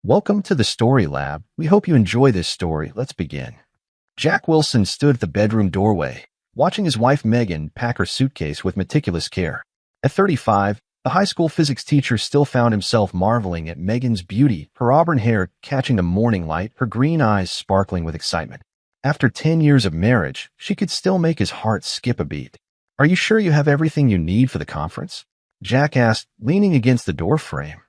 Welcome to the Story Lab. We hope you enjoy this story. Let's begin. Jack Wilson stood at the bedroom doorway, watching his wife Megan pack her suitcase with meticulous care. At 35, the high school physics teacher still found himself marveling at Megan's beauty, her auburn hair catching the morning light, her green eyes sparkling with excitement. After 10 years of marriage, she could still make his heart skip a beat. "Are you sure you have everything you need for the conference?" Jack asked, leaning against the doorframe.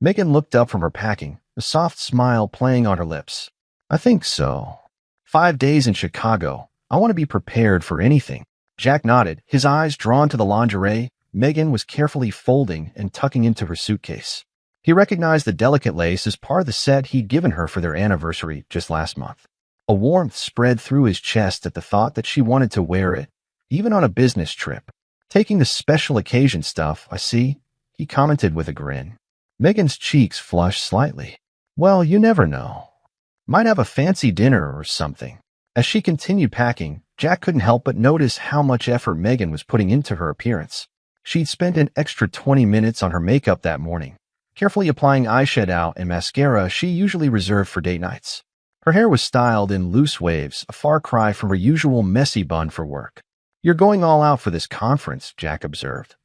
Megan looked up from her packing, a soft smile playing on her lips. "I think so. 5 days in Chicago. I want to be prepared for anything." Jack nodded, his eyes drawn to the lingerie Megan was carefully folding and tucking into her suitcase. He recognized the delicate lace as part of the set he'd given her for their anniversary just last month. A warmth spread through his chest at the thought that she wanted to wear it, even on a business trip. "Taking the special occasion stuff, I see," he commented with a grin. Megan's cheeks flushed slightly. "Well, you never know. Might have a fancy dinner or something." As she continued packing, Jack couldn't help but notice how much effort Megan was putting into her appearance. She'd spent an extra 20 minutes on her makeup that morning, carefully applying eyeshadow and mascara she usually reserved for date nights. Her hair was styled in loose waves, a far cry from her usual messy bun for work. "You're going all out for this conference," Jack observed.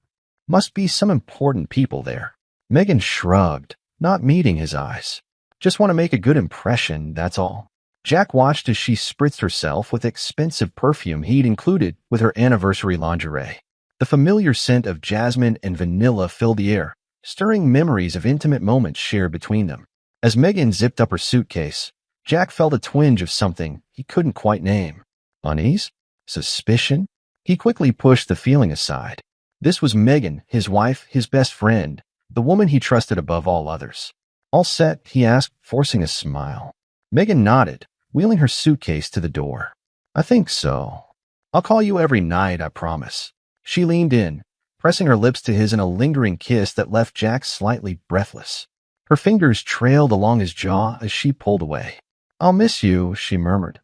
"Must be some important people there." Megan shrugged, not meeting his eyes. "Just want to make a good impression, that's all." Jack watched as she spritzed herself with expensive perfume he'd included with her anniversary lingerie. The familiar scent of jasmine and vanilla filled the air, stirring memories of intimate moments shared between them. As Megan zipped up her suitcase, Jack felt a twinge of something he couldn't quite name. Unease? Suspicion? He quickly pushed the feeling aside. This was Megan, his wife, his best friend, the woman he trusted above all others. "All set?" he asked, forcing a smile. Megan nodded, wheeling her suitcase to the door. "I think so. I'll call you every night, I promise." She leaned in, pressing her lips to his in a lingering kiss that left Jack slightly breathless. Her fingers trailed along his jaw as she pulled away. "I'll miss you," she murmured.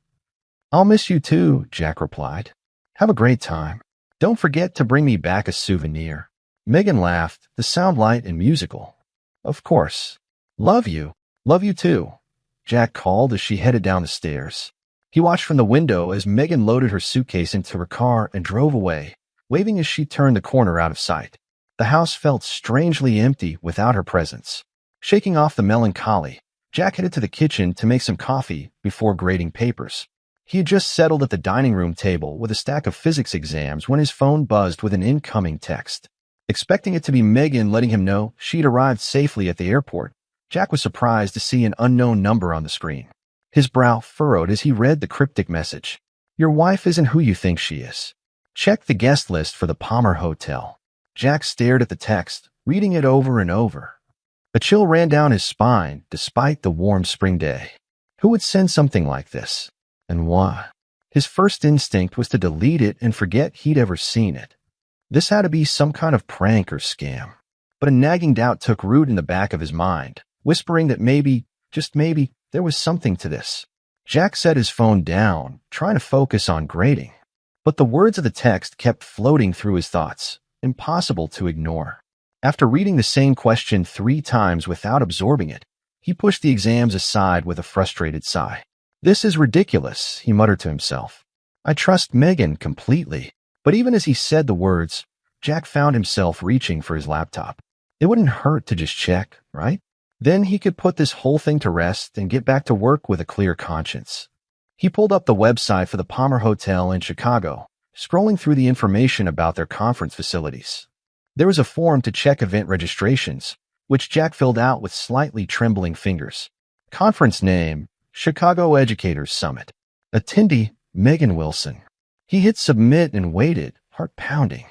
"I'll miss you too," Jack replied. "Have a great time. Don't forget to bring me back a souvenir." Megan laughed, the sound light and musical. "Of course. Love you. Love you too," Jack called as she headed down the stairs. He watched from the window as Megan loaded her suitcase into her car and drove away, waving as she turned the corner out of sight. The house felt strangely empty without her presence. Shaking off the melancholy, Jack headed to the kitchen to make some coffee before grading papers. He had just settled at the dining room table with a stack of physics exams when his phone buzzed with an incoming text. Expecting it to be Megan letting him know she'd arrived safely at the airport, Jack was surprised to see an unknown number on the screen. His brow furrowed as he read the cryptic message. "Your wife isn't who you think she is. Check the guest list for the Palmer Hotel." Jack stared at the text, reading it over and over. A chill ran down his spine despite the warm spring day. Who would send something like this? And why? His first instinct was to delete it and forget he'd ever seen it. This had to be some kind of prank or scam. But a nagging doubt took root in the back of his mind, whispering that maybe, just maybe, there was something to this. Jack set his phone down, trying to focus on grading. But the words of the text kept floating through his thoughts, impossible to ignore. After reading the same question 3 times without absorbing it, he pushed the exams aside with a frustrated sigh. "This is ridiculous," he muttered to himself. "I trust Megan completely." But even as he said the words, Jack found himself reaching for his laptop. It wouldn't hurt to just check, right? Then he could put this whole thing to rest and get back to work with a clear conscience. He pulled up the website for the Palmer Hotel in Chicago, scrolling through the information about their conference facilities. There was a form to check event registrations, which Jack filled out with slightly trembling fingers. Conference name, Chicago Educators Summit. Attendee, Megan Wilson. He hit submit and waited, heart pounding.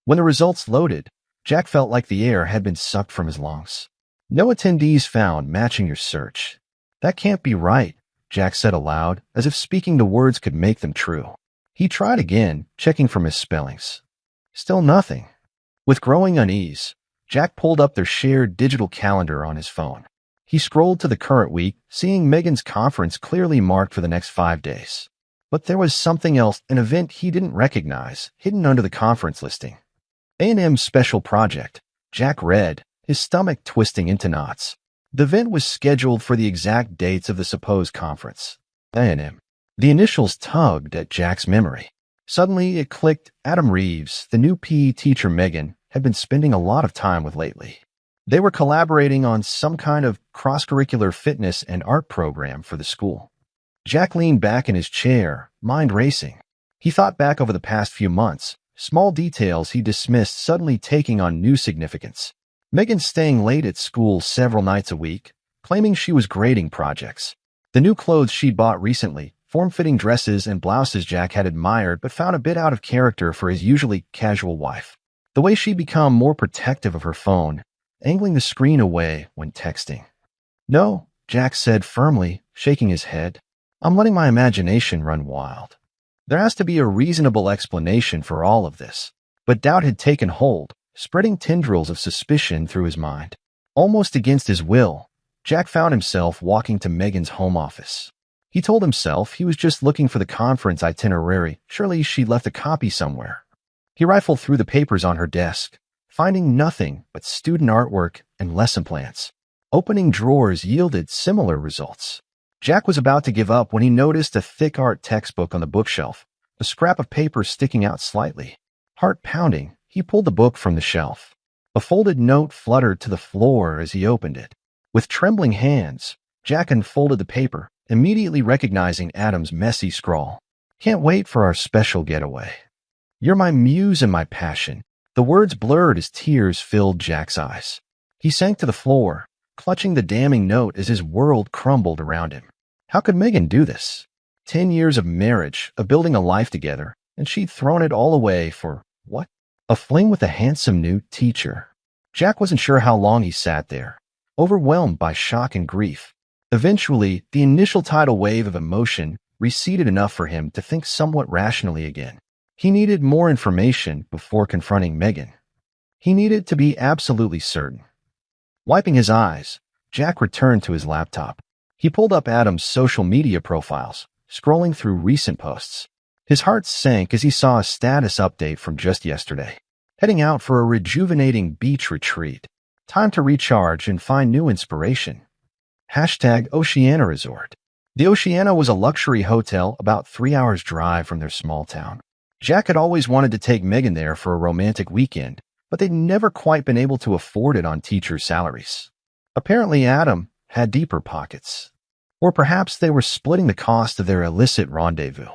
When the results loaded, Jack felt like the air had been sucked from his lungs. "No attendees found matching your search." "That can't be right," Jack said aloud, as if speaking the words could make them true. He tried again, checking for misspellings. Still nothing. With growing unease, Jack pulled up their shared digital calendar on his phone. He scrolled to the current week, seeing Megan's conference clearly marked for the next 5 days. But there was something else, an event he didn't recognize, hidden under the conference listing. A&M Special Project, Jack read, his stomach twisting into knots. The event was scheduled for the exact dates of the supposed conference. A&M. The initials tugged at Jack's memory. Suddenly, it clicked. Adam Reeves, the new PE teacher Megan, had been spending a lot of time with lately. They were collaborating on some kind of cross-curricular fitness and art program for the school. Jack leaned back in his chair, mind racing. He thought back over the past few months, small details he dismissed suddenly taking on new significance. Megan staying late at school several nights a week, claiming she was grading projects. The new clothes she'd bought recently, form-fitting dresses and blouses Jack had admired but found a bit out of character for his usually casual wife. The way she'd become more protective of her phone, angling the screen away when texting. "No," Jack said firmly, shaking his head. "I'm letting my imagination run wild. There has to be a reasonable explanation for all of this." But doubt had taken hold, spreading tendrils of suspicion through his mind. Almost against his will, Jack found himself walking to Megan's home office. He told himself he was just looking for the conference itinerary. Surely she'd left a copy somewhere. He rifled through the papers on her desk, finding nothing but student artwork and lesson plans. Opening drawers yielded similar results. Jack was about to give up when he noticed a thick art textbook on the bookshelf, a scrap of paper sticking out slightly. Heart pounding, he pulled the book from the shelf. A folded note fluttered to the floor as he opened it. With trembling hands, Jack unfolded the paper, immediately recognizing Adam's messy scrawl. "Can't wait for our special getaway. You're my muse and my passion." The words blurred as tears filled Jack's eyes. He sank to the floor, clutching the damning note as his world crumbled around him. How could Megan do this? 10 years of marriage, of building a life together, and she'd thrown it all away for, what? A fling with a handsome new teacher. Jack wasn't sure how long he sat there, overwhelmed by shock and grief. Eventually, the initial tidal wave of emotion receded enough for him to think somewhat rationally again. He needed more information before confronting Megan. He needed to be absolutely certain. Wiping his eyes, Jack returned to his laptop. He pulled up Adam's social media profiles, scrolling through recent posts. His heart sank as he saw a status update from just yesterday. Heading out for a rejuvenating beach retreat. Time to recharge and find new inspiration. Hashtag Oceana Resort. The Oceana was a luxury hotel about 3 hours' drive from their small town. Jack had always wanted to take Megan there for a romantic weekend, but they'd never quite been able to afford it on teachers' salaries. Apparently Adam had deeper pockets. Or perhaps they were splitting the cost of their illicit rendezvous.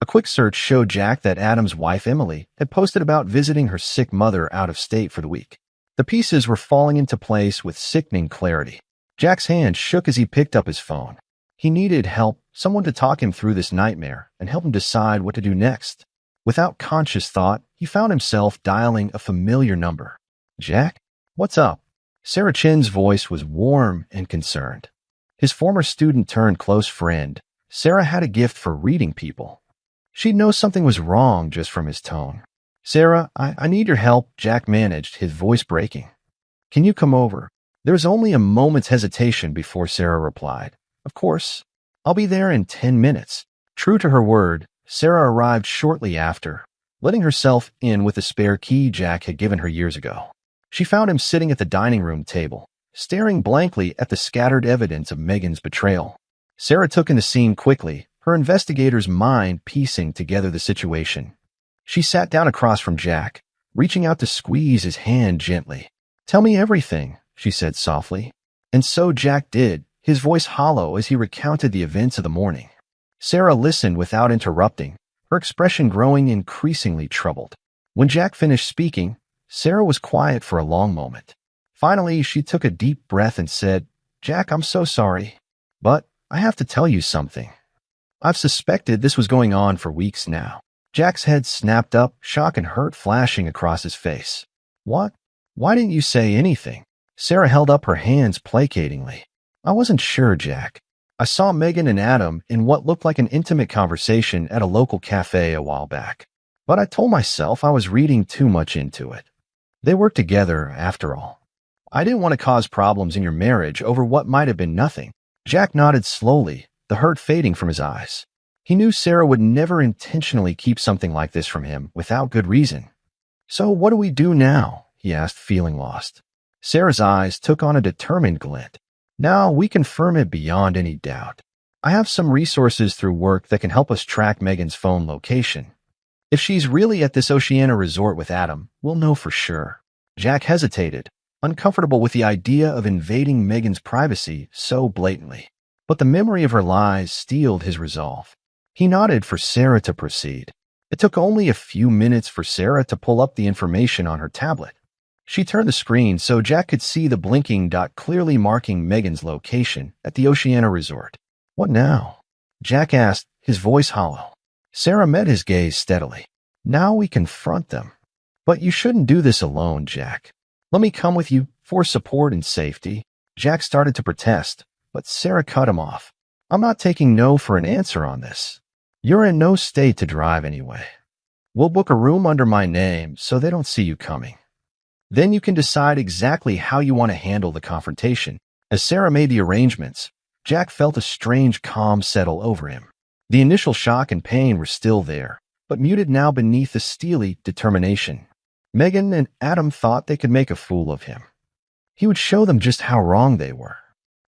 A quick search showed Jack that Adam's wife Emily had posted about visiting her sick mother out of state for the week. The pieces were falling into place with sickening clarity. Jack's hand shook as he picked up his phone. He needed help, someone to talk him through this nightmare and help him decide what to do next. Without conscious thought, he found himself dialing a familiar number. "Jack? What's up?" Sarah Chen's voice was warm and concerned. His former student-turned-close friend, Sarah had a gift for reading people. She'd know something was wrong just from his tone. "Sarah, I need your help," Jack managed, his voice breaking. "Can you come over?" There was only a moment's hesitation before Sarah replied, "Of course. I'll be there in 10 minutes." True to her word, Sarah arrived shortly after, letting herself in with the spare key Jack had given her years ago. She found him sitting at the dining room table, staring blankly at the scattered evidence of Megan's betrayal. Sarah took in the scene quickly, her investigator's mind piecing together the situation. She sat down across from Jack, reaching out to squeeze his hand gently. "Tell me everything," she said softly. And so Jack did, his voice hollow as he recounted the events of the morning. Sarah listened without interrupting, her expression growing increasingly troubled. When Jack finished speaking, Sarah was quiet for a long moment. Finally, she took a deep breath and said, "Jack, I'm so sorry, but I have to tell you something. I've suspected this was going on for weeks now." Jack's head snapped up, shock and hurt flashing across his face. "What? Why didn't you say anything?" Sarah held up her hands placatingly. "I wasn't sure, Jack. I saw Megan and Adam in what looked like an intimate conversation at a local cafe a while back. But I told myself I was reading too much into it. They work together, after all. I didn't want to cause problems in your marriage over what might have been nothing." Jack nodded slowly, the hurt fading from his eyes. He knew Sarah would never intentionally keep something like this from him without good reason. "So what do we do now?" he asked, feeling lost. Sarah's eyes took on a determined glint. Now we confirm it beyond any doubt. I have some resources through work that can help us track Megan's phone location. If she's really at this Oceana resort with Adam, we'll know for sure. Jack hesitated, uncomfortable with the idea of invading Megan's privacy so blatantly. But the memory of her lies steeled his resolve. He nodded for Sarah to proceed. It took only a few minutes for Sarah to pull up the information on her tablet. She turned the screen so Jack could see the blinking dot clearly marking Megan's location at the Oceana resort. What now? Jack asked, his voice hollow. Sarah met his gaze steadily. Now we confront them. But you shouldn't do this alone, Jack. Let me come with you for support and safety. Jack started to protest, but Sarah cut him off. I'm not taking no for an answer on this. You're in no state to drive anyway. We'll book a room under my name so they don't see you coming. Then you can decide exactly how you want to handle the confrontation. As Sarah made the arrangements, Jack felt a strange calm settle over him. The initial shock and pain were still there, but muted now beneath the steely determination. Megan and Adam thought they could make a fool of him. He would show them just how wrong they were.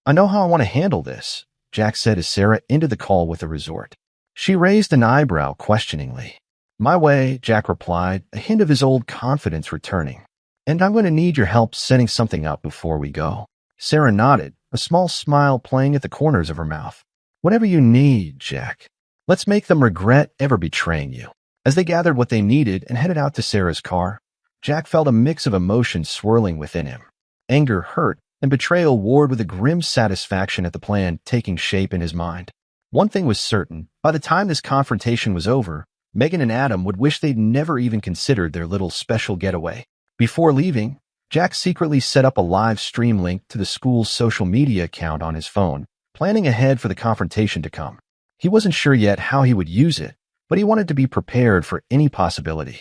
I know how I want to handle this, Jack said as Sarah ended the call with the resort. She raised an eyebrow questioningly. My way, Jack replied, a hint of his old confidence returning. And I'm going to need your help setting something up before we go. Sarah nodded, a small smile playing at the corners of her mouth. Whatever you need, Jack. Let's make them regret ever betraying you. As they gathered what they needed and headed out to Sarah's car, Jack felt a mix of emotions swirling within him. Anger, hurt, and betrayal warred with a grim satisfaction at the plan taking shape in his mind. One thing was certain, by the time this confrontation was over, Megan and Adam would wish they'd never even considered their little special getaway. Before leaving, Jack secretly set up a live stream link to the school's social media account on his phone, planning ahead for the confrontation to come. He wasn't sure yet how he would use it, but he wanted to be prepared for any possibility.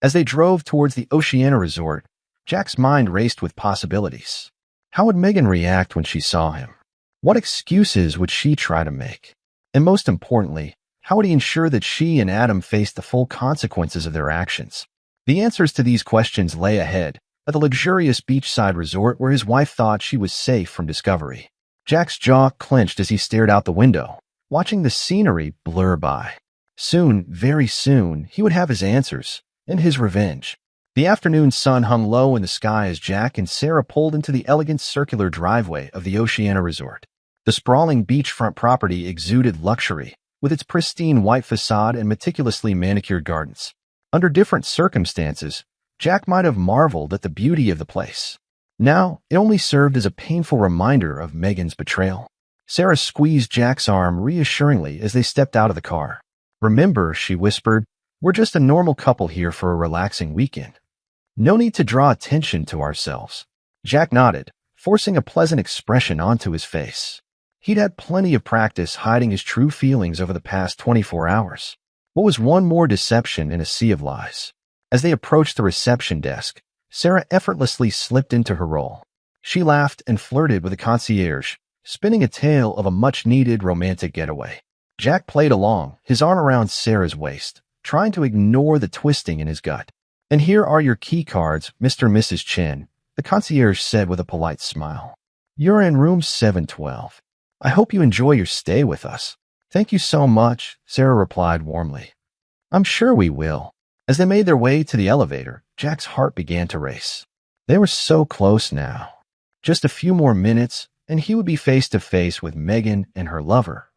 As they drove towards the Oceana resort, Jack's mind raced with possibilities. How would Megan react when she saw him? What excuses would she try to make? And most importantly, how would he ensure that she and Adam faced the full consequences of their actions? The answers to these questions lay ahead, at the luxurious beachside resort where his wife thought she was safe from discovery. Jack's jaw clenched as he stared out the window, watching the scenery blur by. Soon, very soon, he would have his answers, and his revenge. The afternoon sun hung low in the sky as Jack and Sarah pulled into the elegant circular driveway of the Oceana resort. The sprawling beachfront property exuded luxury, with its pristine white facade and meticulously manicured gardens. Under different circumstances, Jack might have marveled at the beauty of the place. Now, it only served as a painful reminder of Megan's betrayal. Sarah squeezed Jack's arm reassuringly as they stepped out of the car. Remember, she whispered, we're just a normal couple here for a relaxing weekend. No need to draw attention to ourselves. Jack nodded, forcing a pleasant expression onto his face. He'd had plenty of practice hiding his true feelings over the past 24 hours. What was one more deception in a sea of lies? As they approached the reception desk, Sarah effortlessly slipped into her role. She laughed and flirted with the concierge, spinning a tale of a much-needed romantic getaway. Jack played along, his arm around Sarah's waist, trying to ignore the twisting in his gut. And here are your key cards, Mr. and Mrs. Chen, the concierge said with a polite smile. You're in room 712. I hope you enjoy your stay with us. Thank you so much, Sarah replied warmly. I'm sure we will. As they made their way to the elevator, Jack's heart began to race. They were so close now. Just a few more minutes, and he would be face to face with Megan and her lover.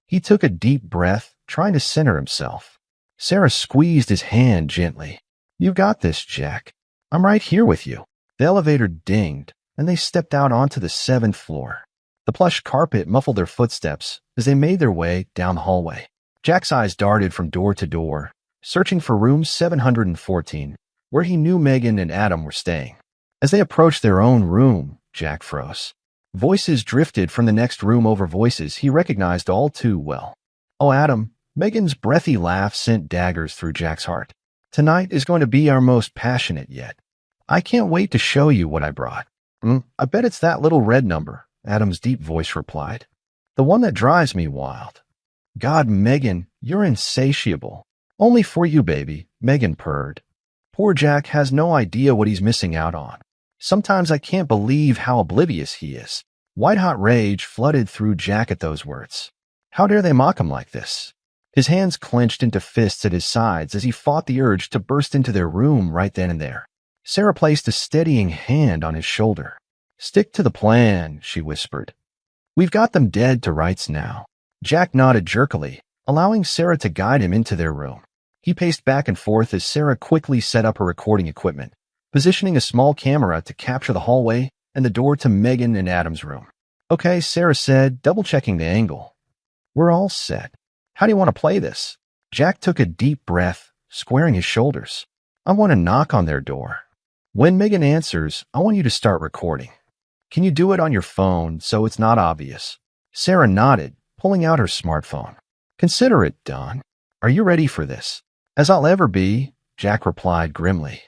He took a deep breath, trying to center himself. Sarah squeezed his hand gently. You got this, Jack. I'm right here with you. The elevator dinged, and they stepped out onto the 7th floor. The plush carpet muffled their footsteps as they made their way down the hallway. Jack's eyes darted from door to door, searching for room 714, where he knew Megan and Adam were staying. As they approached their own room, Jack froze. Voices drifted from the next room over voices he recognized all too well. Oh, Adam, Megan's breathy laugh sent daggers through Jack's heart. Tonight is going to be our most passionate yet. I can't wait to show you what I brought. I bet it's that little red number, Adam's deep voice replied. The one that drives me wild. God, Megan, you're insatiable. Only for you, baby, Megan purred. Poor Jack has no idea what he's missing out on. Sometimes I can't believe how oblivious he is. White-hot rage flooded through Jack at those words. How dare they mock him like this? His hands clenched into fists at his sides as he fought the urge to burst into their room right then and there. Sarah placed a steadying hand on his shoulder. "Stick to the plan," she whispered. "We've got them dead to rights now." Jack nodded jerkily, allowing Sarah to guide him into their room. He paced back and forth as Sarah quickly set up her recording equipment, positioning a small camera to capture the hallway and the door to Megan and Adam's room. "Okay," Sarah said, double-checking the angle. "We're all set. How do you want to play this?" Jack took a deep breath, squaring his shoulders. "I want to knock on their door. When Megan answers, I want you to start recording. Can you do it on your phone so it's not obvious?" Sarah nodded, pulling out her smartphone. "Consider it done. Are you ready for this?" "As I'll ever be," Jack replied grimly.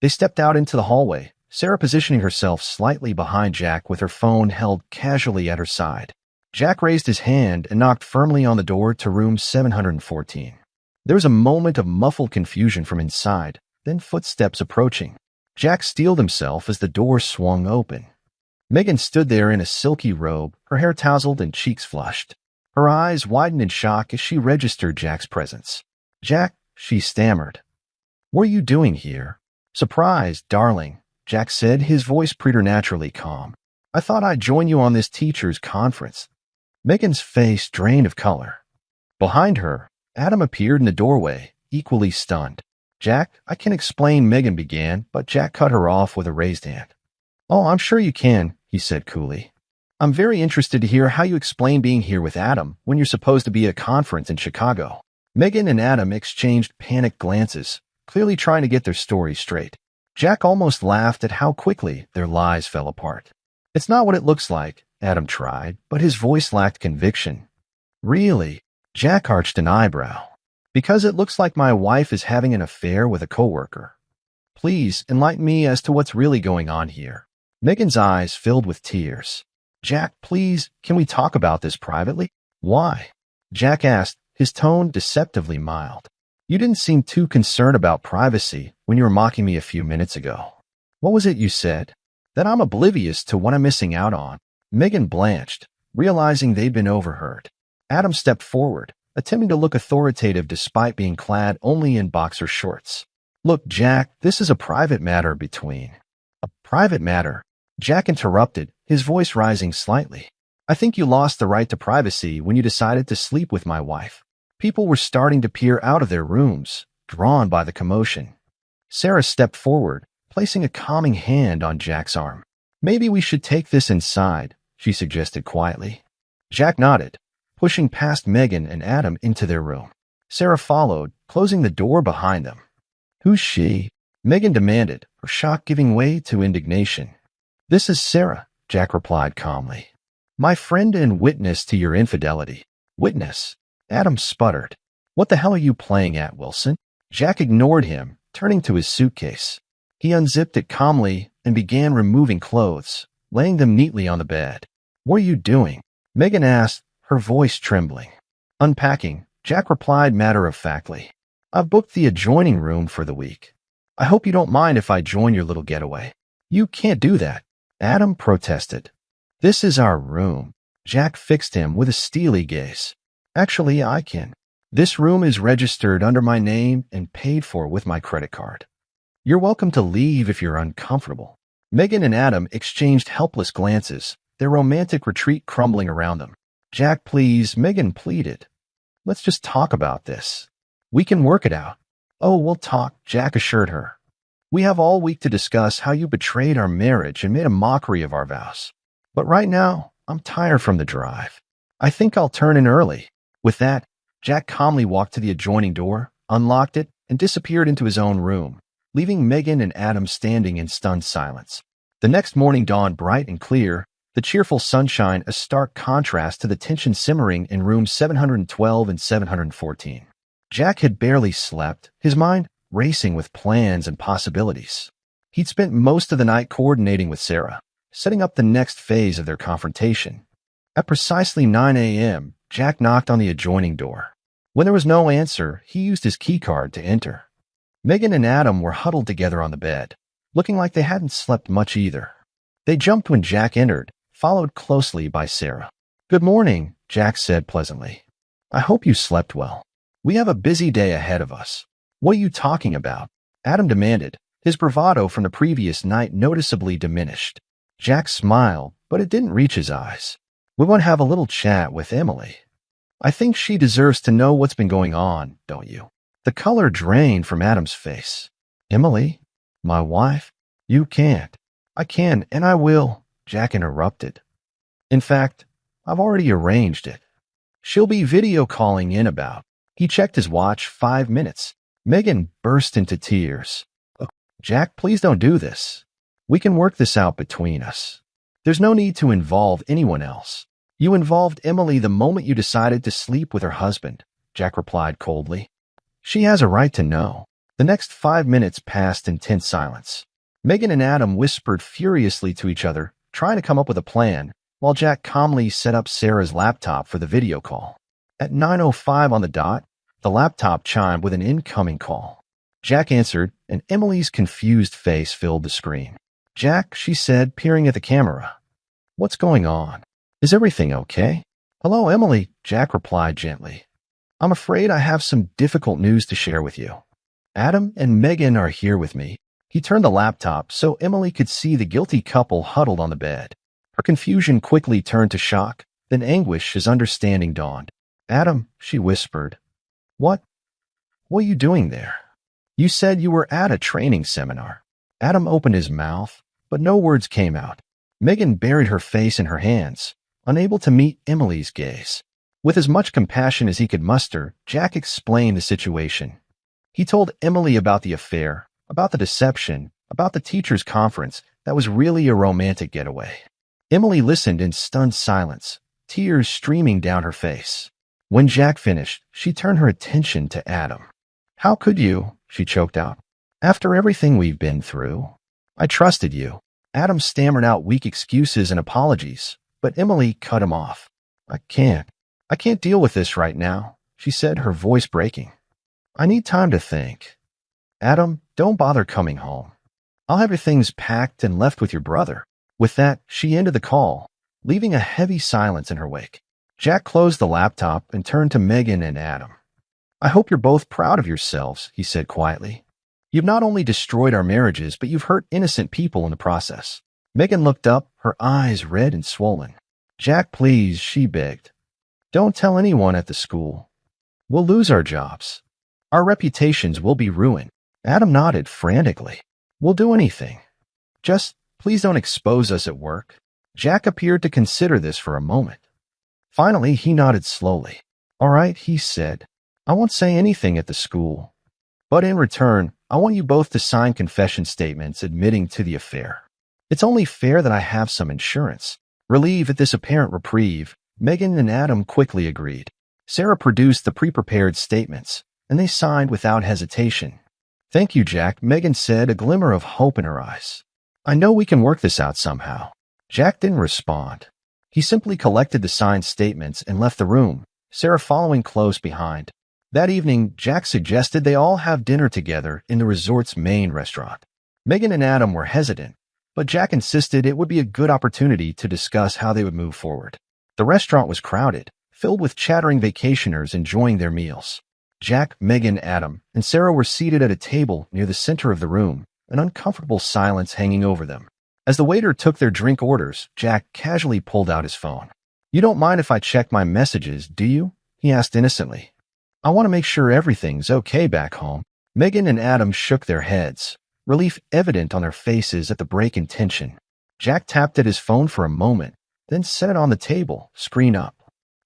They stepped out into the hallway, Sarah positioning herself slightly behind Jack with her phone held casually at her side. Jack raised his hand and knocked firmly on the door to room 714. There was a moment of muffled confusion from inside, then footsteps approaching. Jack steeled himself as the door swung open. Megan stood there in a silky robe, her hair tousled and cheeks flushed. Her eyes widened in shock as she registered Jack's presence. "Jack," she stammered. "What are you doing here?" "Surprised, darling," Jack said, his voice preternaturally calm. "I thought I'd join you on this teacher's conference." Megan's face drained of color. Behind her, Adam appeared in the doorway, equally stunned. "Jack, I can explain," Megan began, but Jack cut her off with a raised hand. "Oh, I'm sure you can," he said coolly. "I'm very interested to hear how you explain being here with Adam when you're supposed to be at a conference in Chicago." Megan and Adam exchanged panicked glances, clearly trying to get their story straight. Jack almost laughed at how quickly their lies fell apart. "It's not what it looks like," Adam tried, but his voice lacked conviction. "Really?" Jack arched an eyebrow. "Because it looks like my wife is having an affair with a coworker. Please enlighten me as to what's really going on here." Megan's eyes filled with tears. "Jack, please, can we talk about this privately?" "Why?" Jack asked, his tone deceptively mild. "You didn't seem too concerned about privacy when you were mocking me a few minutes ago." "What was it you said?" "That I'm oblivious to what I'm missing out on." Megan blanched, realizing they'd been overheard. Adam stepped forward, attempting to look authoritative despite being clad only in boxer shorts. "Look, Jack, this is a private matter between—" "A private matter?" Jack interrupted, his voice rising slightly. "I think you lost the right to privacy when you decided to sleep with my wife." People were starting to peer out of their rooms, drawn by the commotion. Sarah stepped forward, placing a calming hand on Jack's arm. "Maybe we should take this inside," she suggested quietly. Jack nodded, pushing past Megan and Adam into their room. Sarah followed, closing the door behind them. "Who's she?" Megan demanded, her shock giving way to indignation. "This is Sarah," Jack replied calmly. "My friend and witness to your infidelity." "Witness?" Adam sputtered. "What the hell are you playing at, Wilson?" Jack ignored him, turning to his suitcase. He unzipped it calmly and began removing clothes, laying them neatly on the bed. "What are you doing?" Megan asked, her voice trembling. "Unpacking," Jack replied matter-of-factly. "I've booked the adjoining room for the week. I hope you don't mind if I join your little getaway." "You can't do that," Adam protested. "This is our room." Jack fixed him with a steely gaze. "Actually, I can. This room is registered under my name and paid for with my credit card. You're welcome to leave if you're uncomfortable." Megan and Adam exchanged helpless glances, their romantic retreat crumbling around them. "Jack, please," Megan pleaded. "Let's just talk about this. We can work it out." "Oh, we'll talk," Jack assured her. "We have all week to discuss how you betrayed our marriage and made a mockery of our vows. But right now, I'm tired from the drive. I think I'll turn in early." With that, Jack calmly walked to the adjoining door, unlocked it, and disappeared into his own room, leaving Megan and Adam standing in stunned silence. The next morning dawned bright and clear, the cheerful sunshine a stark contrast to the tension simmering in rooms 712 and 714. Jack had barely slept, his mind racing with plans and possibilities. He'd spent most of the night coordinating with Sarah, setting up the next phase of their confrontation. At precisely 9 a.m., Jack knocked on the adjoining door. When there was no answer, he used his keycard to enter. Megan and Adam were huddled together on the bed, looking like they hadn't slept much either. They jumped when Jack entered, followed closely by Sarah. "Good morning," Jack said pleasantly. "I hope you slept well. We have a busy day ahead of us." "What are you talking about?" Adam demanded, his bravado from the previous night noticeably diminished. Jack smiled, but it didn't reach his eyes. "We want to have a little chat with Emily. I think she deserves to know what's been going on, don't you?" The color drained from Adam's face. "Emily? My wife? You can't." "I can, and I will," Jack interrupted. "In fact, I've already arranged it. She'll be video calling in about." He checked his watch. 5 minutes. Megan burst into tears. "Look, Jack, please don't do this. We can work this out between us. There's no need to involve anyone else." "You involved Emily the moment you decided to sleep with her husband," Jack replied coldly. "She has a right to know." The next 5 minutes passed in tense silence. Megan and Adam whispered furiously to each other, trying to come up with a plan, while Jack calmly set up Sarah's laptop for the video call. At 9:05 on the dot, the laptop chimed with an incoming call. Jack answered, and Emily's confused face filled the screen. "Jack," she said, peering at the camera. "What's going on? Is everything okay?" "Hello, Emily," Jack replied gently. "I'm afraid I have some difficult news to share with you. Adam and Megan are here with me." He turned the laptop so Emily could see the guilty couple huddled on the bed. Her confusion quickly turned to shock, then anguish as understanding dawned. "Adam," she whispered. What are you doing there? You said you were at a training seminar." Adam opened his mouth, but no words came out. Megan buried her face in her hands, unable to meet Emily's gaze. With as much compassion as he could muster, Jack explained the situation. He told Emily about the affair, about the deception, about the teacher's conference that was really a romantic getaway. Emily listened in stunned silence, tears streaming down her face. When Jack finished, she turned her attention to Adam. "How could you?" she choked out. "After everything we've been through. I trusted you." Adam stammered out weak excuses and apologies, but Emily cut him off. I can't deal with this right now," she said, her voice breaking. "I need time to think. Adam, don't bother coming home. I'll have your things packed and left with your brother." With that, she ended the call, leaving a heavy silence in her wake. Jack closed the laptop and turned to Megan and Adam. "I hope you're both proud of yourselves," he said quietly. "You've not only destroyed our marriages, but you've hurt innocent people in the process." Megan looked up, her eyes red and swollen. "Jack, please," she begged. "Don't tell anyone at the school. We'll lose our jobs. Our reputations will be ruined." Adam nodded frantically. "We'll do anything. Just please don't expose us at work." Jack appeared to consider this for a moment. Finally, he nodded slowly. "All right," he said. "I won't say anything at the school. But in return, I want you both to sign confession statements admitting to the affair. It's only fair that I have some insurance." Relieved at this apparent reprieve, Megan and Adam quickly agreed. Sarah produced the pre-prepared statements, and they signed without hesitation. "Thank you, Jack," Megan said, a glimmer of hope in her eyes. "I know we can work this out somehow." Jack didn't respond. He simply collected the signed statements and left the room, Sarah following close behind. That evening, Jack suggested they all have dinner together in the resort's main restaurant. Megan and Adam were hesitant, but Jack insisted it would be a good opportunity to discuss how they would move forward. The restaurant was crowded, filled with chattering vacationers enjoying their meals. Jack, Megan, Adam, and Sarah were seated at a table near the center of the room, an uncomfortable silence hanging over them. As the waiter took their drink orders, Jack casually pulled out his phone. "You don't mind if I check my messages, do you?" he asked innocently. "I want to make sure everything's okay back home." Megan and Adam shook their heads, relief evident on their faces at the break in tension. Jack tapped at his phone for a moment, then set it on the table, screen up.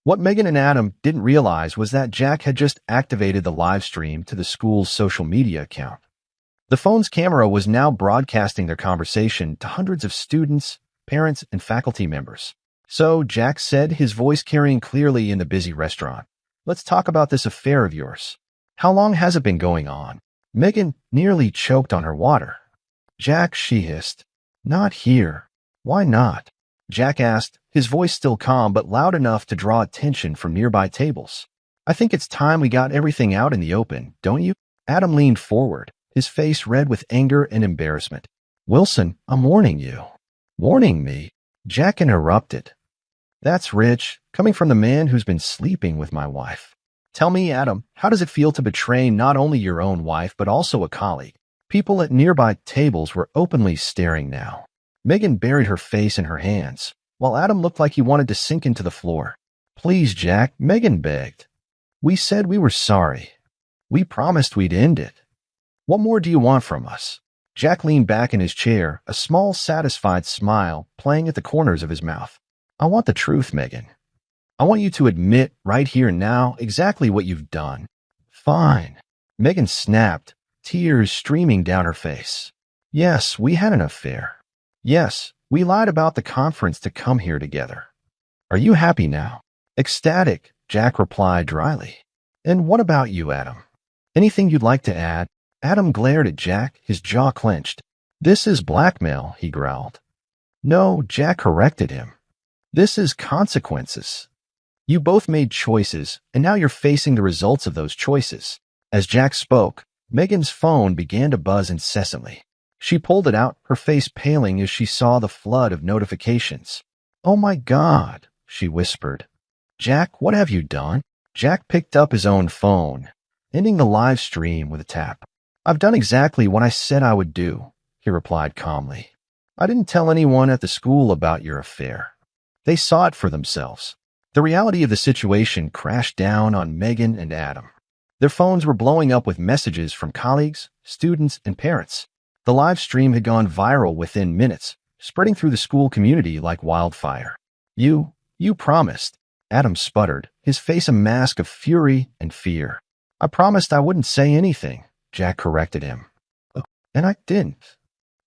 What Megan and Adam didn't realize was that Jack had just activated the live stream to the school's social media account. The phone's camera was now broadcasting their conversation to hundreds of students, parents, and faculty members. "So," Jack said, his voice carrying clearly in the busy restaurant, "let's talk about this affair of yours. How long has it been going on?" Megan nearly choked on her water. "Jack," she hissed. "Not here." "Why not?" Jack asked, his voice still calm but loud enough to draw attention from nearby tables. "I think it's time we got everything out in the open, don't you?" Adam leaned forward, his face red with anger and embarrassment. "Wilson, I'm warning you." "Warning me?" Jack interrupted. That's rich, coming from the man who's been sleeping with my wife. Tell me, Adam, how does it feel to betray not only your own wife, but also a colleague? People at nearby tables were openly staring now. Megan buried her face in her hands, while Adam looked like he wanted to sink into the floor. Please, Jack, Megan begged. We said we were sorry. We promised we'd end it. What more do you want from us? Jack leaned back in his chair, a small, satisfied smile playing at the corners of his mouth. I want the truth, Megan. I want you to admit right here and now exactly what you've done. Fine. Megan snapped, tears streaming down her face. Yes, we had an affair. Yes, we lied about the conference to come here together. Are you happy now? Ecstatic, Jack replied dryly. And what about you, Adam? Anything you'd like to add? Adam glared at Jack, his jaw clenched. This is blackmail, he growled. No, Jack corrected him. This is consequences. You both made choices, and now you're facing the results of those choices. As Jack spoke, Megan's phone began to buzz incessantly. She pulled it out, her face paling as she saw the flood of notifications. Oh my God, she whispered. Jack, what have you done? Jack picked up his own phone, ending the live stream with a tap. I've done exactly what I said I would do, he replied calmly. I didn't tell anyone at the school about your affair. They saw it for themselves. The reality of the situation crashed down on Megan and Adam. Their phones were blowing up with messages from colleagues, students, and parents. The live stream had gone viral within minutes, spreading through the school community like wildfire. You promised, Adam sputtered, his face a mask of fury and fear. I promised I wouldn't say anything, Jack corrected him. And I didn't.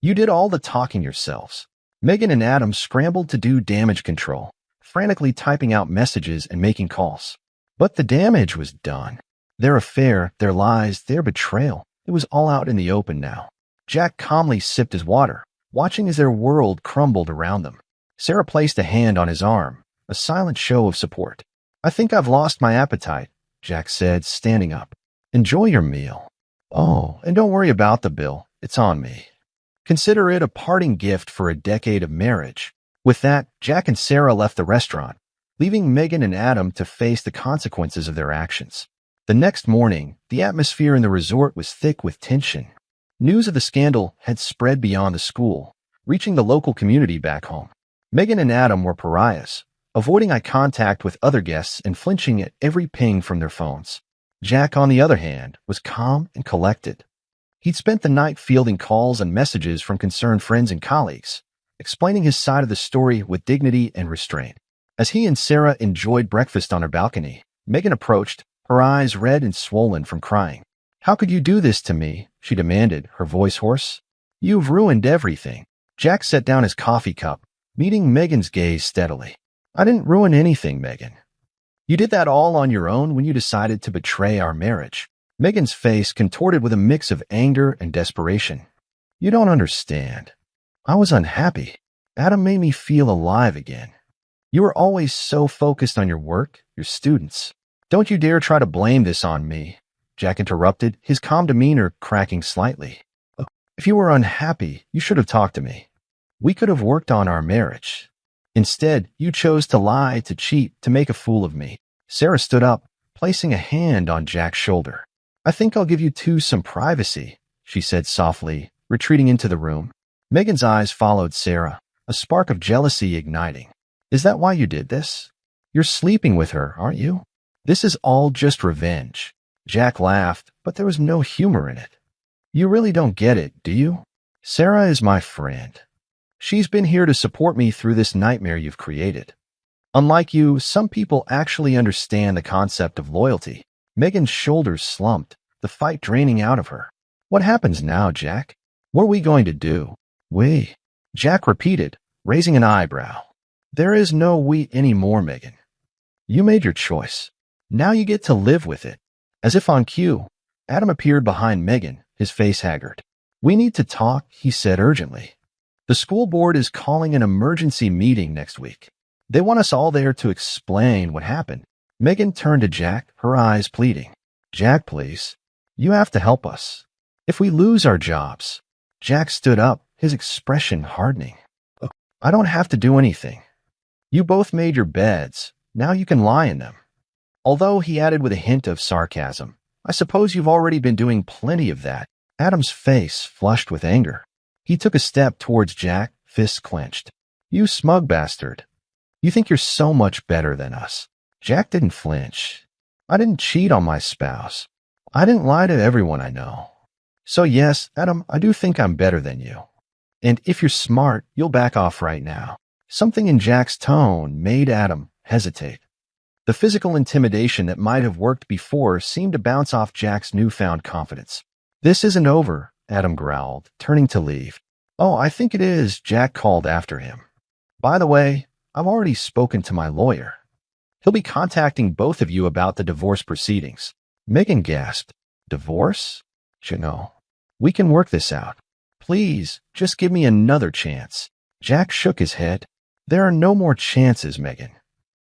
You did all the talking yourselves. Megan and Adam scrambled to do damage control, frantically typing out messages and making calls. But the damage was done. Their affair, their lies, their betrayal, it was all out in the open now. Jack calmly sipped his water, watching as their world crumbled around them. Sarah placed a hand on his arm, a silent show of support. I think I've lost my appetite, Jack said, standing up. Enjoy your meal. Oh, and don't worry about the bill. It's on me. Consider it a parting gift for a decade of marriage. With that, Jack and Sarah left the restaurant, leaving Megan and Adam to face the consequences of their actions. The next morning, the atmosphere in the resort was thick with tension. News of the scandal had spread beyond the school, reaching the local community back home. Megan and Adam were pariahs, avoiding eye contact with other guests and flinching at every ping from their phones. Jack, on the other hand, was calm and collected. He'd spent the night fielding calls and messages from concerned friends and colleagues, explaining his side of the story with dignity and restraint. As he and Sarah enjoyed breakfast on her balcony, Megan approached, her eyes red and swollen from crying. How could you do this to me? She demanded, her voice hoarse. You've ruined everything. Jack set down his coffee cup, meeting Megan's gaze steadily. I didn't ruin anything, Megan. You did that all on your own when you decided to betray our marriage. Megan's face contorted with a mix of anger and desperation. You don't understand. I was unhappy. Adam made me feel alive again. You were always so focused on your work, your students. Don't you dare try to blame this on me, Jack interrupted, his calm demeanor cracking slightly. If you were unhappy, you should have talked to me. We could have worked on our marriage. Instead, you chose to lie, to cheat, to make a fool of me. Sarah stood up, placing a hand on Jack's shoulder. I think I'll give you two some privacy, she said softly, retreating into the room. Megan's eyes followed Sarah, a spark of jealousy igniting. Is that why you did this? You're sleeping with her, aren't you? This is all just revenge. Jack laughed, but there was no humor in it. You really don't get it, do you? Sarah is my friend. She's been here to support me through this nightmare you've created. Unlike you, some people actually understand the concept of loyalty. Megan's shoulders slumped, the fight draining out of her. What happens now, Jack? What are we going to do? We. Jack repeated, raising an eyebrow. There is no we anymore, Megan. You made your choice. Now you get to live with it. As if on cue, Adam appeared behind Megan, his face haggard. We need to talk, he said urgently. The school board is calling an emergency meeting next week. They want us all there to explain what happened. Megan turned to Jack, her eyes pleading. Jack, please. You have to help us. If we lose our jobs. Jack stood up, his expression hardening. I don't have to do anything. You both made your beds. Now you can lie in them. Although he added with a hint of sarcasm, I suppose you've already been doing plenty of that. Adam's face flushed with anger. He took a step towards Jack, fists clenched. You smug bastard. You think you're so much better than us. Jack didn't flinch. I didn't cheat on my spouse. I didn't lie to everyone I know. So yes, Adam, I do think I'm better than you. And if you're smart, you'll back off right now. Something in Jack's tone made Adam hesitate. The physical intimidation that might have worked before seemed to bounce off Jack's newfound confidence. This isn't over, Adam growled, turning to leave. Oh, I think it is, Jack called after him. By the way, I've already spoken to my lawyer. He'll be contacting both of you about the divorce proceedings. Megan gasped. Divorce? No. We can work this out. Please, just give me another chance. Jack shook his head. There are no more chances, Megan.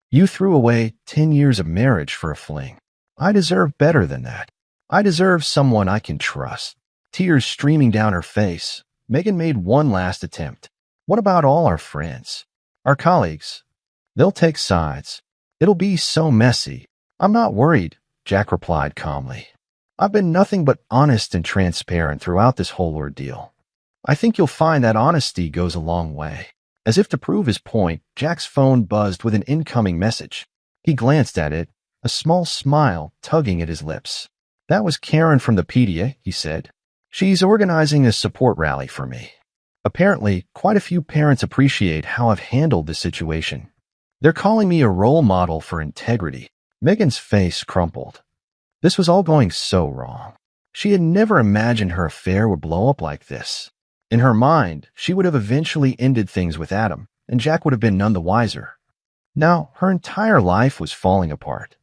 You threw away 10 years of marriage for a fling. I deserve better than that. I deserve someone I can trust. Tears streaming down her face, Megan made one last attempt. What about all our friends? Our colleagues? They'll take sides. It'll be so messy. I'm not worried, Jack replied calmly. I've been nothing but honest and transparent throughout this whole ordeal. I think you'll find that honesty goes a long way. As if to prove his point, Jack's phone buzzed with an incoming message. He glanced at it, a small smile tugging at his lips. That was Karen from the PTA, he said. She's organizing a support rally for me. Apparently, quite a few parents appreciate how I've handled the situation. They're calling me a role model for integrity. Megan's face crumpled. This was all going so wrong. She had never imagined her affair would blow up like this. In her mind, she would have eventually ended things with Adam, and Jack would have been none the wiser. Now, her entire life was falling apart.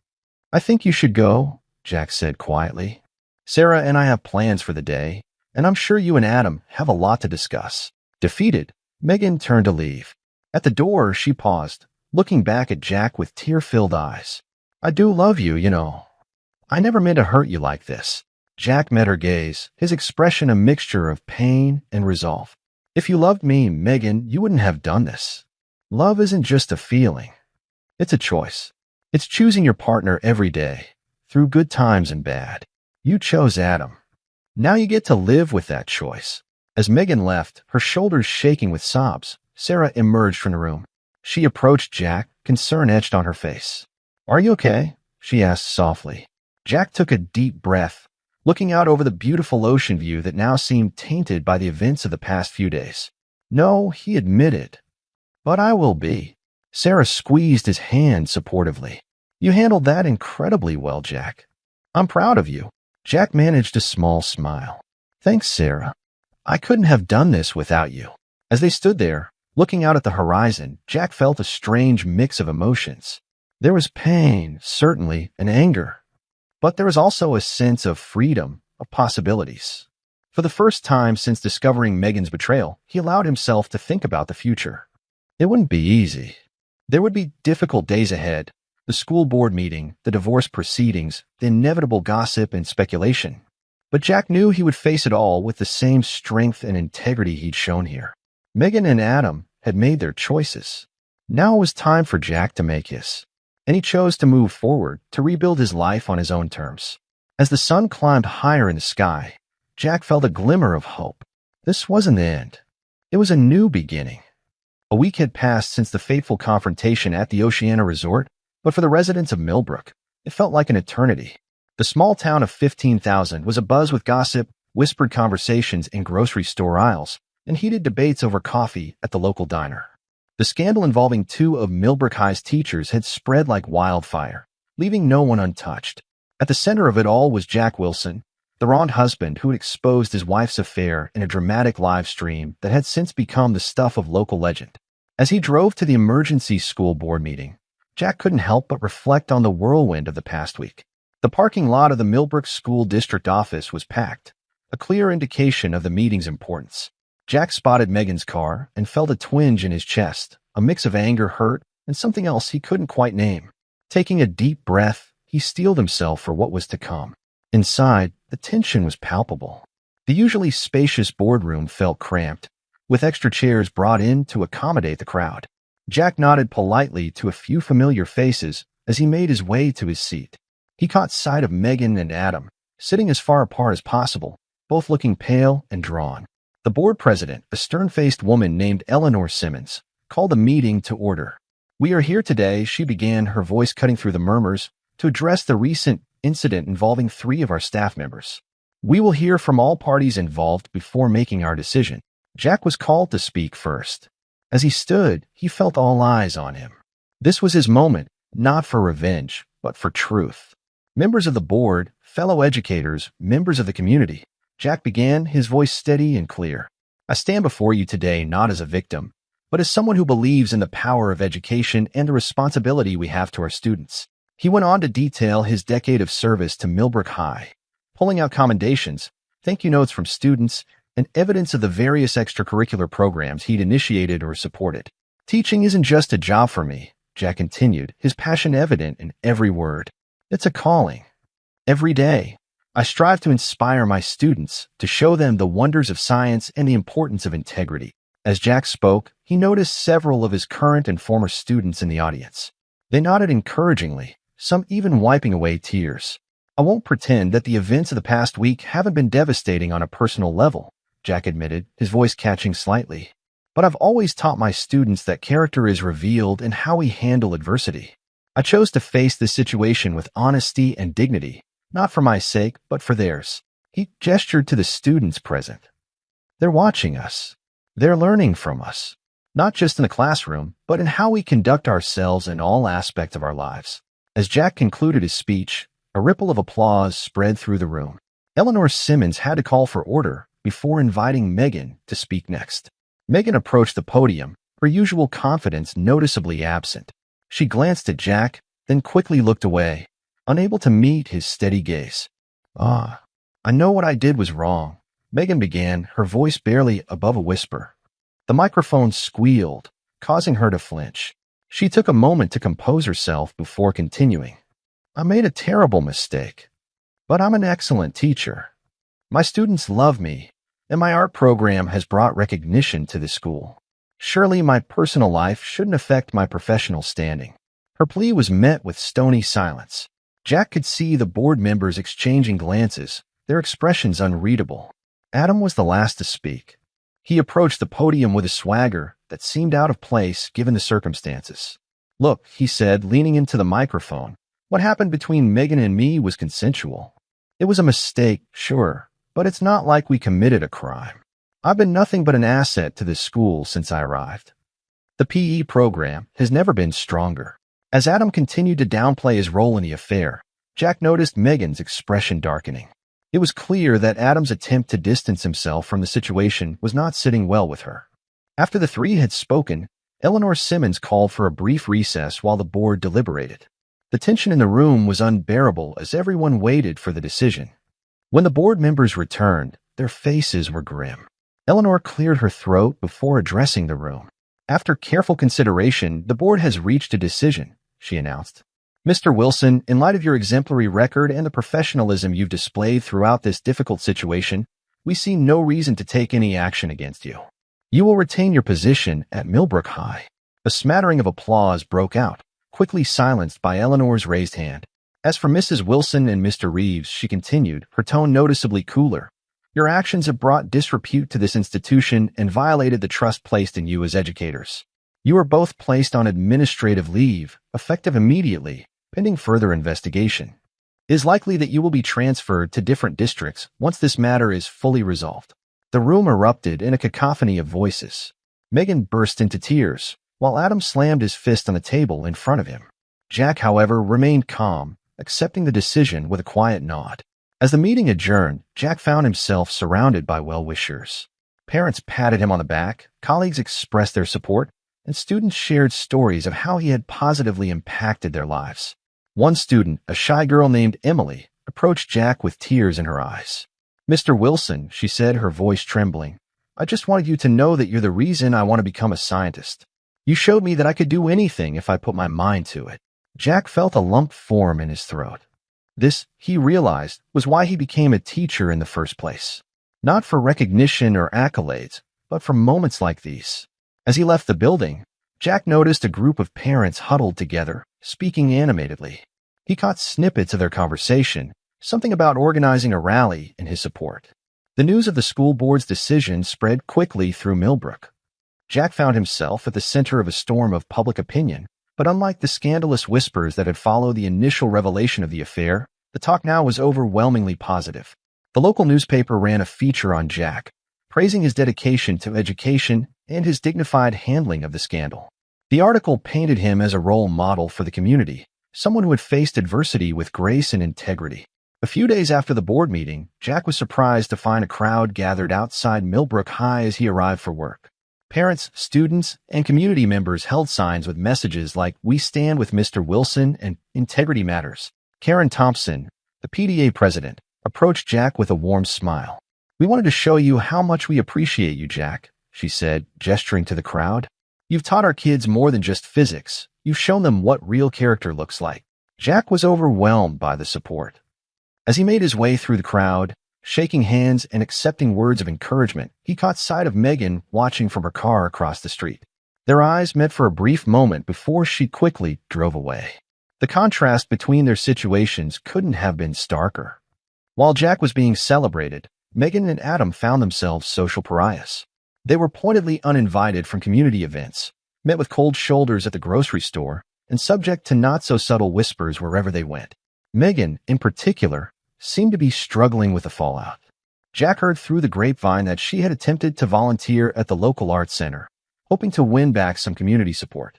I think you should go, Jack said quietly. Sarah and I have plans for the day, and I'm sure you and Adam have a lot to discuss. Defeated, Megan turned to leave. At the door, she paused, looking back at Jack with tear-filled eyes. I do love you, you know. I never meant to hurt you like this. Jack met her gaze, his expression a mixture of pain and resolve. If you loved me, Megan, you wouldn't have done this. Love isn't just a feeling. It's a choice. It's choosing your partner every day, through good times and bad. You chose Adam. Now you get to live with that choice. As Megan left, her shoulders shaking with sobs, Sarah emerged from the room. She approached Jack, concern etched on her face. Are you okay? She asked softly. Jack took a deep breath, looking out over the beautiful ocean view that now seemed tainted by the events of the past few days. No, he admitted. But I will be. Sarah squeezed his hand supportively. You handled that incredibly well, Jack. I'm proud of you. Jack managed a small smile. Thanks, Sarah. I couldn't have done this without you. As they stood there, looking out at the horizon, Jack felt a strange mix of emotions. There was pain, certainly, and anger. But there was also a sense of freedom, of possibilities. For the first time since discovering Megan's betrayal, he allowed himself to think about the future. It wouldn't be easy. There would be difficult days ahead. The school board meeting, the divorce proceedings, the inevitable gossip and speculation. But Jack knew he would face it all with the same strength and integrity he'd shown here. Megan and Adam had made their choices. Now it was time for Jack to make his. And he chose to move forward, to rebuild his life on his own terms. As the sun climbed higher in the sky, Jack felt a glimmer of hope. This wasn't the end. It was a new beginning. A week had passed since the fateful confrontation at the Oceana Resort, but for the residents of Millbrook, it felt like an eternity. The small town of 15,000 was abuzz with gossip, whispered conversations in grocery store aisles, and heated debates over coffee at the local diner. The scandal involving two of Millbrook High's teachers had spread like wildfire, leaving no one untouched. At the center of it all was Jack Wilson, the wronged husband who had exposed his wife's affair in a dramatic live stream that had since become the stuff of local legend. As he drove to the emergency school board meeting, Jack couldn't help but reflect on the whirlwind of the past week. The parking lot of the Millbrook School District office was packed, a clear indication of the meeting's importance. Jack spotted Megan's car and felt a twinge in his chest, a mix of anger, hurt, and something else he couldn't quite name. Taking a deep breath, he steeled himself for what was to come. Inside, the tension was palpable. The usually spacious boardroom felt cramped, with extra chairs brought in to accommodate the crowd. Jack nodded politely to a few familiar faces as he made his way to his seat. He caught sight of Megan and Adam, sitting as far apart as possible, both looking pale and drawn. The board president, a stern-faced woman named Eleanor Simmons, called the meeting to order. "We are here today," she began, her voice cutting through the murmurs, "to address the recent incident involving 3 of our staff members. We will hear from all parties involved before making our decision." Jack was called to speak first. As he stood, he felt all eyes on him. This was his moment, not for revenge, but for truth. "Members of the board, fellow educators, members of the community," Jack began, his voice steady and clear. "I stand before you today not as a victim, but as someone who believes in the power of education and the responsibility we have to our students." He went on to detail his decade of service to Millbrook High, pulling out commendations, thank you notes from students, and evidence of the various extracurricular programs he'd initiated or supported. "Teaching isn't just a job for me," Jack continued, his passion evident in every word. "It's a calling. Every day, I strive to inspire my students, to show them the wonders of science and the importance of integrity." As Jack spoke, he noticed several of his current and former students in the audience. They nodded encouragingly, some even wiping away tears. "I won't pretend that the events of the past week haven't been devastating on a personal level," Jack admitted, his voice catching slightly. "But I've always taught my students that character is revealed in how we handle adversity. I chose to face this situation with honesty and dignity, not for my sake, but for theirs." He gestured to the students present. "They're watching us. They're learning from us, not just in the classroom, but in how we conduct ourselves in all aspects of our lives." As Jack concluded his speech, a ripple of applause spread through the room. Eleanor Simmons had to call for order before inviting Megan to speak next. Megan approached the podium, her usual confidence noticeably absent. She glanced at Jack, then quickly looked away, unable to meet his steady gaze. "I know what I did was wrong," Megan began, her voice barely above a whisper. The microphone squealed, causing her to flinch. She took a moment to compose herself before continuing. "I made a terrible mistake, but I'm an excellent teacher. My students love me, and my art program has brought recognition to the school. Surely my personal life shouldn't affect my professional standing." Her plea was met with stony silence. Jack could see the board members exchanging glances, their expressions unreadable. Adam was the last to speak. He approached the podium with a swagger that seemed out of place given the circumstances. "Look," he said, leaning into the microphone, "what happened between Megan and me was consensual. It was a mistake, sure, but it's not like we committed a crime. I've been nothing but an asset to this school since I arrived. The PE program has never been stronger." As Adam continued to downplay his role in the affair, Jack noticed Megan's expression darkening. It was clear that Adam's attempt to distance himself from the situation was not sitting well with her. After the 3 had spoken, Eleanor Simmons called for a brief recess while the board deliberated. The tension in the room was unbearable as everyone waited for the decision. When the board members returned, their faces were grim. Eleanor cleared her throat before addressing the room. "After careful consideration, the board has reached a decision," she announced. "Mr. Wilson, in light of your exemplary record and the professionalism you've displayed throughout this difficult situation, we see no reason to take any action against you. You will retain your position at Millbrook High." A smattering of applause broke out, quickly silenced by Eleanor's raised hand. As for Mrs. Wilson and Mr. Reeves, she continued, her tone noticeably cooler, "Your actions have brought disrepute to this institution and violated the trust placed in you as educators. You are both placed on administrative leave, effective immediately, pending further investigation. It is likely that you will be transferred to different districts once this matter is fully resolved." The room erupted in a cacophony of voices. Megan burst into tears, while Adam slammed his fist on the table in front of him. Jack, however, remained calm, accepting the decision with a quiet nod. As the meeting adjourned, Jack found himself surrounded by well-wishers. Parents patted him on the back, colleagues expressed their support, and students shared stories of how he had positively impacted their lives. One student, a shy girl named Emily, approached Jack with tears in her eyes. "Mr. Wilson," she said, her voice trembling, "I just wanted you to know that you're the reason I want to become a scientist. You showed me that I could do anything if I put my mind to it." Jack felt a lump form in his throat. This, he realized, was why he became a teacher in the first place. Not for recognition or accolades, but from moments like these. As he left the building, Jack noticed a group of parents huddled together, speaking animatedly. He caught snippets of their conversation, something about organizing a rally in his support. The news of the school board's decision spread quickly through Millbrook. Jack found himself at the center of a storm of public opinion, but unlike the scandalous whispers that had followed the initial revelation of the affair, the talk now was overwhelmingly positive. The local newspaper ran a feature on Jack, praising his dedication to education and his dignified handling of the scandal. The article painted him as a role model for the community, someone who had faced adversity with grace and integrity. A few days after the board meeting, Jack was surprised to find a crowd gathered outside Millbrook High as he arrived for work. Parents, students, and community members held signs with messages like, "We stand with Mr. Wilson," and "Integrity Matters." Karen Thompson, the PTA president, approached Jack with a warm smile. "We wanted to show you how much we appreciate you, Jack," she said, gesturing to the crowd. "You've taught our kids more than just physics. You've shown them what real character looks like." Jack was overwhelmed by the support. As he made his way through the crowd, shaking hands and accepting words of encouragement, he caught sight of Megan watching from her car across the street. Their eyes met for a brief moment before she quickly drove away. The contrast between their situations couldn't have been starker. While Jack was being celebrated, Megan and Adam found themselves social pariahs. They were pointedly uninvited from community events, met with cold shoulders at the grocery store, and subject to not-so-subtle whispers wherever they went. Megan, in particular, seemed to be struggling with the fallout. Jack heard through the grapevine that she had attempted to volunteer at the local arts center, hoping to win back some community support.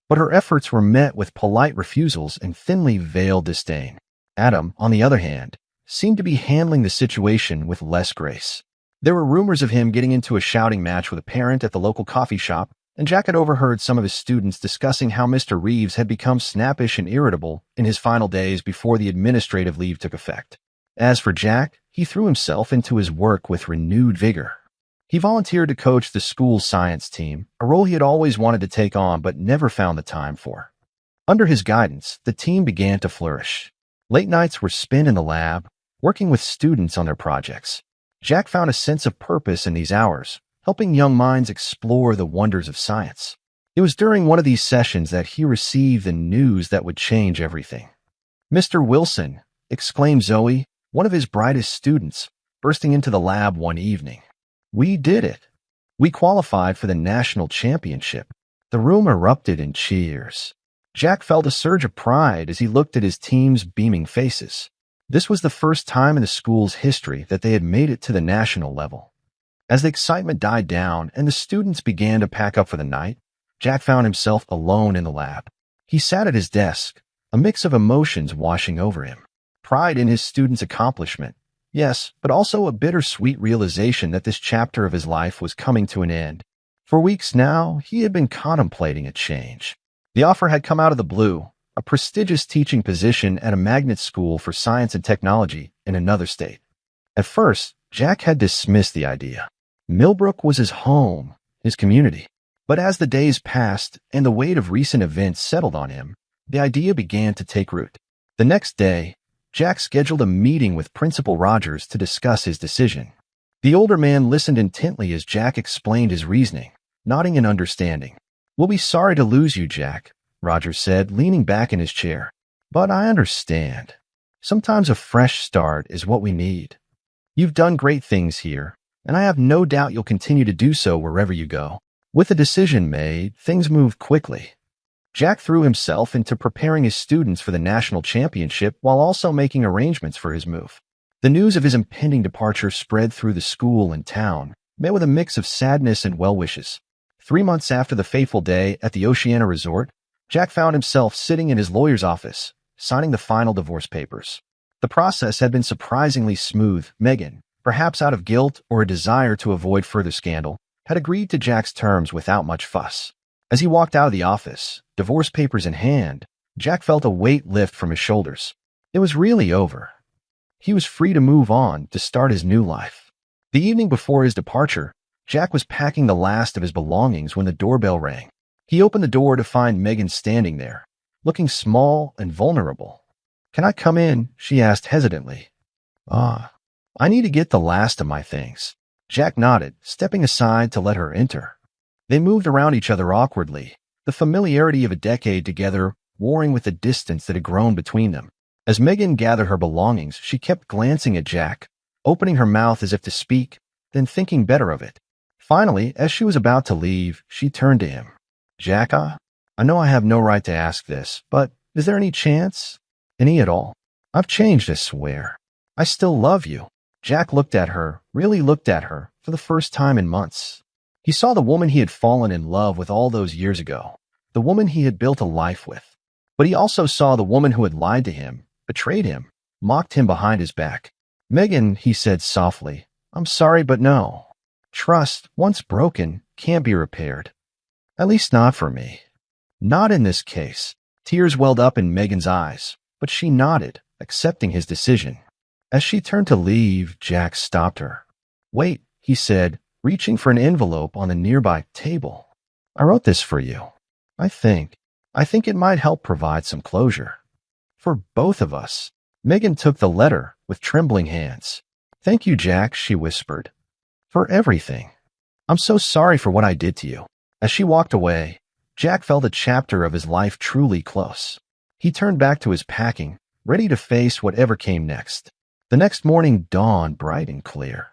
But her efforts were met with polite refusals and thinly veiled disdain. Adam, on the other hand, seemed to be handling the situation with less grace. There were rumors of him getting into a shouting match with a parent at the local coffee shop, and Jack had overheard some of his students discussing how Mr. Reeves had become snappish and irritable in his final days before the administrative leave took effect. As for Jack, he threw himself into his work with renewed vigor. He volunteered to coach the school's science team, a role he had always wanted to take on but never found the time for. Under his guidance, the team began to flourish. Late nights were spent in the lab, working with students on their projects. Jack found a sense of purpose in these hours, helping young minds explore the wonders of science. It was during one of these sessions that he received the news that would change everything. "Mr. Wilson," exclaimed Zoe, one of his brightest students, bursting into the lab one evening. "We did it. We qualified for the national championship." The room erupted in cheers. Jack felt a surge of pride as he looked at his team's beaming faces. This was the first time in the school's history that they had made it to the national level. As the excitement died down and the students began to pack up for the night, Jack found himself alone in the lab. He sat at his desk, a mix of emotions washing over him. Pride in his student's accomplishment, yes, but also a bittersweet realization that this chapter of his life was coming to an end. For weeks now, he had been contemplating a change. The offer had come out of the blue, a prestigious teaching position at a magnet school for science and technology in another state. At first, Jack had dismissed the idea. Millbrook was his home, his community. But as the days passed and the weight of recent events settled on him, the idea began to take root. The next day, Jack scheduled a meeting with Principal Rogers to discuss his decision. The older man listened intently as Jack explained his reasoning, nodding in understanding. "We'll be sorry to lose you, Jack," Rogers said, leaning back in his chair. "But I understand. Sometimes a fresh start is what we need. You've done great things here, and I have no doubt you'll continue to do so wherever you go." With the decision made, things moved quickly. Jack threw himself into preparing his students for the national championship while also making arrangements for his move. The news of his impending departure spread through the school and town, met with a mix of sadness and well wishes. 3 months after the fateful day at the Oceana Resort, Jack found himself sitting in his lawyer's office, signing the final divorce papers. The process had been surprisingly smooth. Megan, perhaps out of guilt or a desire to avoid further scandal, had agreed to Jack's terms without much fuss. As he walked out of the office, divorce papers in hand, Jack felt a weight lift from his shoulders. It was really over. He was free to move on, to start his new life. The evening before his departure, Jack was packing the last of his belongings when the doorbell rang. He opened the door to find Megan standing there, looking small and vulnerable. "Can I come in?" she asked hesitantly. I need to get the last of my things." Jack nodded, stepping aside to let her enter. They moved around each other awkwardly, the familiarity of a decade together warring with the distance that had grown between them. As Megan gathered her belongings, she kept glancing at Jack, opening her mouth as if to speak, then thinking better of it. Finally, as she was about to leave, she turned to him. Jack, I know I have no right to ask this, but is there any chance? Any at all? I've changed, I swear. I still love you. Jack looked at her, really looked at her, for the first time in months. He saw the woman he had fallen in love with all those years ago, the woman he had built a life with. But he also saw the woman who had lied to him, betrayed him, mocked him behind his back. Megan, he said softly, I'm sorry, but no. Trust, once broken, can't be repaired. At least not for me. Not in this case. Tears welled up in Megan's eyes, but she nodded, accepting his decision. As she turned to leave, Jack stopped her. Wait, he said, reaching for an envelope on a nearby table. I wrote this for you. I think it might help provide some closure. For both of us. Megan took the letter with trembling hands. Thank you, Jack, she whispered. For everything. I'm so sorry for what I did to you. As she walked away, Jack felt a chapter of his life truly close. He turned back to his packing, ready to face whatever came next. The next morning dawned bright and clear.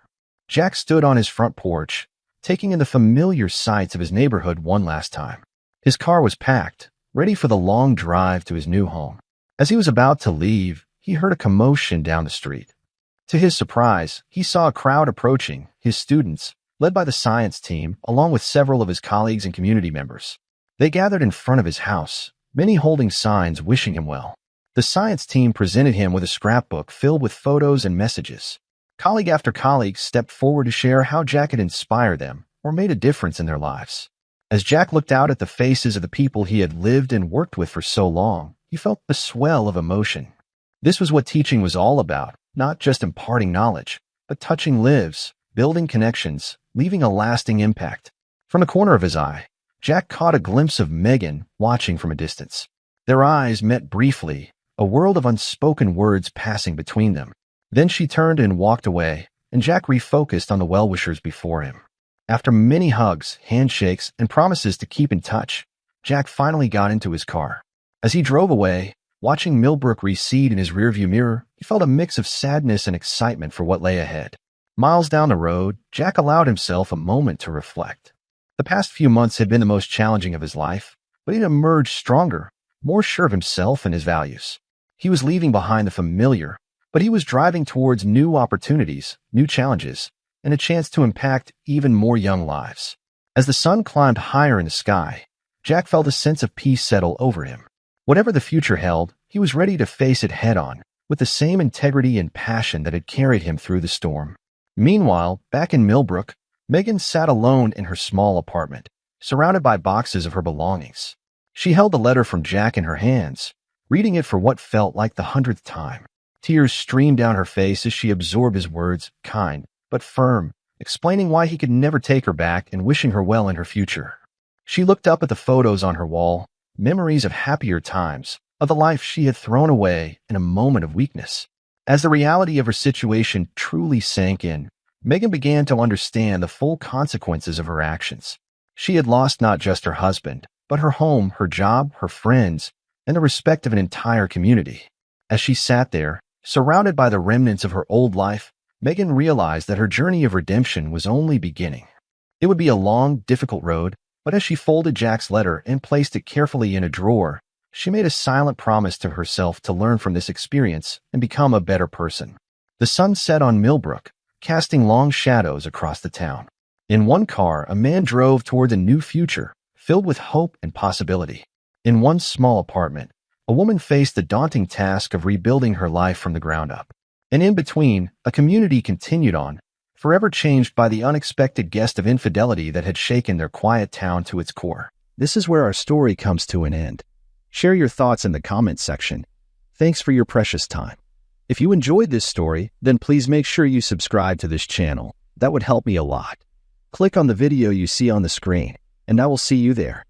Jack stood on his front porch, taking in the familiar sights of his neighborhood one last time. His car was packed, ready for the long drive to his new home. As he was about to leave, he heard a commotion down the street. To his surprise, he saw a crowd approaching, his students, led by the science team, along with several of his colleagues and community members. They gathered in front of his house, many holding signs wishing him well. The science team presented him with a scrapbook filled with photos and messages. Colleague after colleague stepped forward to share how Jack had inspired them or made a difference in their lives. As Jack looked out at the faces of the people he had lived and worked with for so long, he felt the swell of emotion. This was what teaching was all about, not just imparting knowledge, but touching lives, building connections, leaving a lasting impact. From the corner of his eye, Jack caught a glimpse of Megan watching from a distance. Their eyes met briefly, a world of unspoken words passing between them. Then she turned and walked away, and Jack refocused on the well-wishers before him. After many hugs, handshakes, and promises to keep in touch, Jack finally got into his car. As he drove away, watching Millbrook recede in his rearview mirror, he felt a mix of sadness and excitement for what lay ahead. Miles down the road, Jack allowed himself a moment to reflect. The past few months had been the most challenging of his life, but he'd emerged stronger, more sure of himself and his values. He was leaving behind the familiar, but he was driving towards new opportunities, new challenges, and a chance to impact even more young lives. As the sun climbed higher in the sky, Jack felt a sense of peace settle over him. Whatever the future held, he was ready to face it head-on, with the same integrity and passion that had carried him through the storm. Meanwhile, back in Millbrook, Megan sat alone in her small apartment, surrounded by boxes of her belongings. She held the letter from Jack in her hands, reading it for what felt like the 100th time. Tears streamed down her face as she absorbed his words, kind but firm, explaining why he could never take her back and wishing her well in her future. She looked up at the photos on her wall, memories of happier times, of the life she had thrown away in a moment of weakness. As the reality of her situation truly sank in, Megan began to understand the full consequences of her actions. She had lost not just her husband, but her home, her job, her friends, and the respect of an entire community. As she sat there, surrounded by the remnants of her old life, Megan realized that her journey of redemption was only beginning. It would be a long, difficult road, but as she folded Jack's letter and placed it carefully in a drawer, she made a silent promise to herself to learn from this experience and become a better person. The sun set on Millbrook, casting long shadows across the town. In one car, a man drove toward a new future, filled with hope and possibility. In one small apartment, a woman faced the daunting task of rebuilding her life from the ground up. And in between, a community continued on, forever changed by the unexpected guest of infidelity that had shaken their quiet town to its core. This is where our story comes to an end. Share your thoughts in the comments section. Thanks for your precious time. If you enjoyed this story, then please make sure you subscribe to this channel. That would help me a lot. Click on the video you see on the screen, and I will see you there.